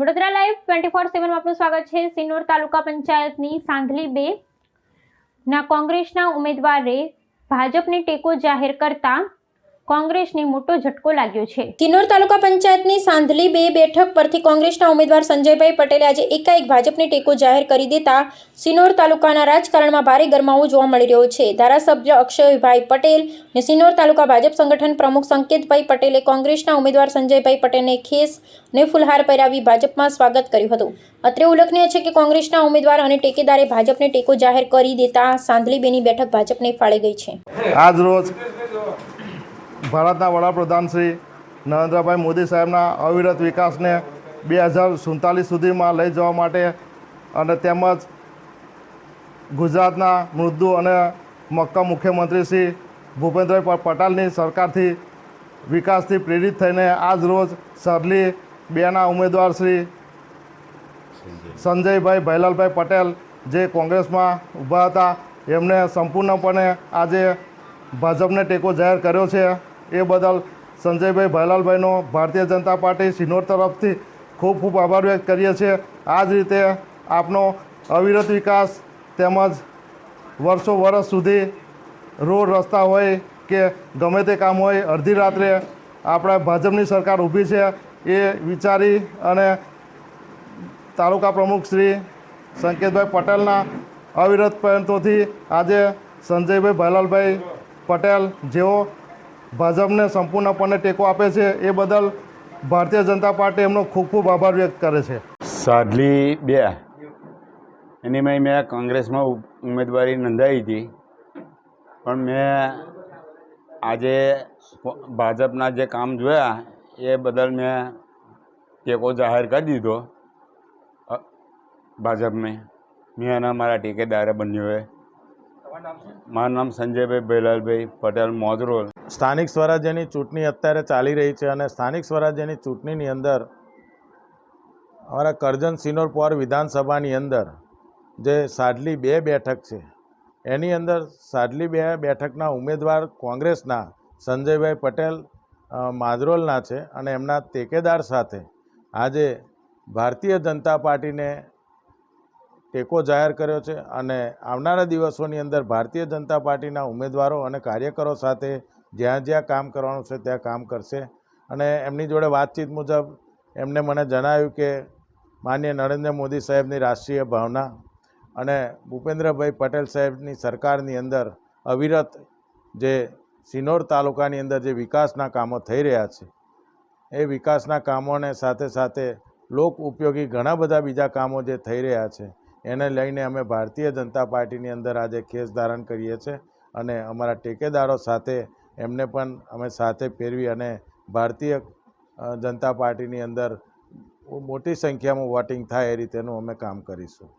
Vadodara live 24/7 માં આપનું સ્વાગત છે। સિનોર તાલુકા પંચાયતની સાંધલી 2 ના કોંગ્રેસના ઉમેદવારે ભાજપને ટેકો જાહેર કરતા કોંગ્રેસને મોટો ઝટકો લાગ્યો છે। કિન્નોર તાલુકા પંચાયતની સાંધલી 2 બેઠક પરથી કોંગ્રેસના ઉમેદવાર સંજયભાઈ પટેલે આજે એકાએક ભાજપને ટેકો જાહેર કરી દેતા સિનોર તાલુકાના રાજકારણમાં ભારે ગરમાવો જોવા મળી રહ્યો છે। ધારાસભ્ય અક્ષયભાઈ પટેલ અને સિનોર તાલુકા ભાજપ સંગઠન પ્રમુખ સંકેતભાઈ પટેલે કોંગ્રેસના ઉમેદવાર સંજયભાઈ પટેલને ખેસ અને ફુલહાર પહેરાવી ભાજપમાં સ્વાગત કર્યું હતું। અત્રે ઉલ્લેખનીય છે કે કોંગ્રેસના ઉમેદવાર અને ટેકેદારે ભાજપને ટેકો જાહેર કરી દેતા સાંધલી 2ની બેઠક ભાજપને ફાળે ગઈ છે। આજ રોજ ભારતના વડાપ્રધાન શ્રી નરેન્દ્રભાઈ મોદી સાહેબના અવિરત વિકાસને 2047 સુધીમાં લઈ જવા માટે અને તેમજ ગુજરાતના મૃદુ અને મક્કમ મુખ્યમંત્રી શ્રી ભૂપેન્દ્રભાઈ પટેલની સરકારથી વિકાસથી પ્રેરિત થઈને આજ રોજ સાંધલી 2ના ઉમેદવાર શ્રી સંજયભાઈ ભૈલાલભાઈ પટેલ જે કોંગ્રેસમાં ઊભા હતા એમને સંપૂર્ણપણે આજે ભાજપને ટેકો જાહેર કર્યો છે। એ બદલ સંજયભાઈ ભૈલાલભાઈનો ભારતીય જનતા પાર્ટી સિનોર તરફથી ખૂબ ખૂબ આભાર વ્યક્ત કરીએ છીએ। આ જ રીતે આપનો અવિરત વિકાસ તેમજ વર્ષો સુધી રોડ રસ્તા હોય કે ગમે તે કામ હોય અડધી રાત્રે આપણા ભાજપની સરકાર ઊભી છે એ વિચારી અને તાલુકા પ્રમુખ શ્રી સંકેતભાઈ પટેલના અવિરત પ્રયત્નોથી આજે સંજયભાઈ ભૈલાલભાઈ પટેલ જેઓ ભાજપને સંપૂર્ણપણે ટેકો આપે છે એ બદલ ભારતીય જનતા પાર્ટી એમનો ખૂબ ખૂબ આભાર વ્યક્ત કરે છે। સાંધલી 2 એનીમાં મેં કોંગ્રેસમાં ઉમેદવારી નોંધાવી હતી, પણ મેં આજે ભાજપના જે કામ જોયા એ બદલ મેં ટેકો જાહેર કરી દીધો ભાજપને। મેં અને મારા ટેકેદારે બંનેઓએ। મારું નામ સંજયભાઈ ભૈલાલભાઈ પટેલ મોજરોલ। સ્થાનિક સ્વરાજ્યની ચૂંટણી અત્યારે ચાલી રહી છે અને સ્થાનિક સ્વરાજ્યની ચૂંટણીની અંદર અમારા કરજણ સિનોર પોર વિધાનસભાની અંદર જે સાંધલી 2 બેઠક છે એની અંદર સાંધલી 2 બેઠકના ઉમેદવાર કોંગ્રેસના સંજયભાઈ પટેલ માજરોલના છે અને એમના ટેકેદાર સાથે આજે ભારતીય જનતા પાર્ટીને ટેકો જાહેર કર્યો છે અને આવનારા દિવસોની અંદર ભારતીય જનતા પાર્ટીના ઉમેદવારો અને કાર્યકરો સાથે જ્યાં જ્યાં કામ કરવાનું છે ત્યાં કામ કરશે। અને એમની જોડે વાતચીત મુજબ એમને મને જણાવ્યું કે માનનીય નરેન્દ્ર મોદી સાહેબની રાષ્ટ્રીય ભાવના અને ભૂપેન્દ્રભાઈ પટેલ સાહેબની સરકારની અંદર અવિરત જે સિનોર તાલુકાની અંદર જે વિકાસના કામો થઈ રહ્યા છે એ વિકાસના કામોને સાથે સાથે લોક ઉપયોગી ઘણા બધા બીજા કામો જે થઈ રહ્યા છે એને લઈને અમે ભારતીય જનતા પાર્ટીની અંદર આજે ખેસ ધારણ કરીએ છીએ અને અમારા ટેકેદારો સાથે એમને પણ અમે સાથે ફેરવી અને ભારતીય જનતા પાર્ટીની અંદર મોટી સંખ્યામાં વોટિંગ થાય એ રીતેનું અમે કામ કરીશું।